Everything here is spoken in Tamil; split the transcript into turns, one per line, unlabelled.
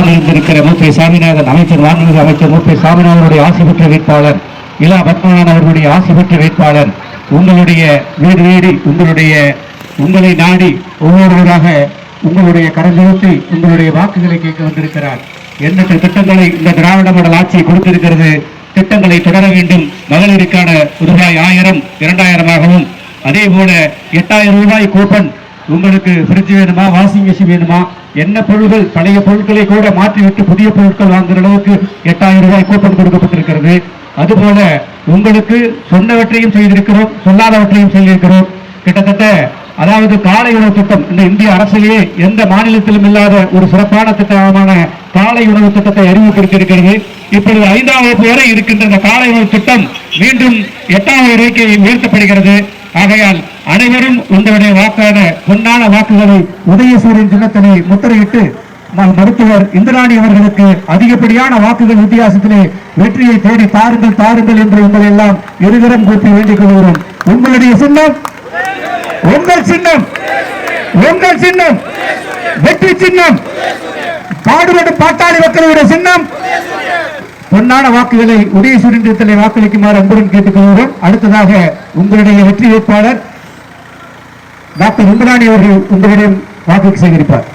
முன்னால் இருந்திருக்கிற மூப்பை சாமிநாதன் அமைச்சர், மாண்புமிகு அமைச்சர் மூப்பை சாமிநாதனுடைய ஆசி பெற்ற வேட்பாளர், இலா பத்மநாதன் அவர்களுடைய ஆசி பெற்ற வேட்பாளர், உங்களுடைய வீடு வீடு உங்களை நாடி ஒவ்வொருவராக உங்களுடைய கரஞ்செலுத்தி உங்களுடைய வாக்குகளை கேட்க வந்திருக்கிறார். எண்ணற்ற திட்டங்களை இந்த திராவிட மாடல் ஆட்சி கொடுத்திருக்கிறது. திட்டங்களை தொடர வேண்டும். மகளிருக்கான ரூபாய் 1000 2000ஆகவும், அதே போல 8000 ரூபாய் கூப்பன். உங்களுக்கு ஃப்ரிட்ஜ் வேணுமா, வாஷிங் மிஷின் வேணுமா, என்ன பொருட்கள், பழைய பொருட்களை கூட மாற்றிவிட்டு புதிய பொருட்கள் வாங்குற அளவுக்கு 8000 ரூபாய் கூப்பன் கொடுக்கப்பட்டிருக்கிறது. அதுபோல உங்களுக்கு சொன்னவற்றையும் செய்திருக்கிறோம், சொல்லாதவற்றையும் செய்திருக்கிறோம். கிட்டத்தட்ட அதாவது காலை உணவு திட்டம் இந்த இந்திய அரசிலேயே எந்த மாநிலத்திலும் இல்லாத ஒரு சிறப்பான திட்டமான காலை உணவு திட்டத்தை அறிமுகப்படுத்தியிருக்கிறது. இப்பொழுது 5ஆம் வகுப்பு வரை இருக்கின்ற இந்த காலை உணவு திட்டம் மீண்டும் 8ஆம் வரைக்கு உயர்த்தப்படுகிறது. ஆகையால் அனைவரும் உங்களுடைய வாக்கான பொன்னான வாக்குகளை உதயசூரியன் சின்னத்தினை முத்திரையிட்டு மருத்துவர் இந்திராணி அவர்களுக்கு அதிகப்படியான வாக்குகள் வித்தியாசத்திலே வெற்றியை தேடி தாருங்கள் தாருங்கள் என்று உங்களை எல்லாம் இருகரம் கூப்பி வேண்டிக் கொள்கிறோம். உங்களுடைய சின்னம், உங்கள் சின்னம், உங்கள் சின்னம் வெற்றி சின்னம், பாடுபடும் பாட்டாளி மக்களுடைய சின்னம். பொன்னான வாக்குகளை உதயசூரியன் வாக்களிக்குமாறு அன்புடன் கேட்டுக்கொள்கிறோம். அடுத்ததாக உங்களுடைய வெற்றி வேட்பாளர் டாக்டர் இந்திராணி அவர்கள் உங்களிடம் வாக்கு சேகரிப்பார்.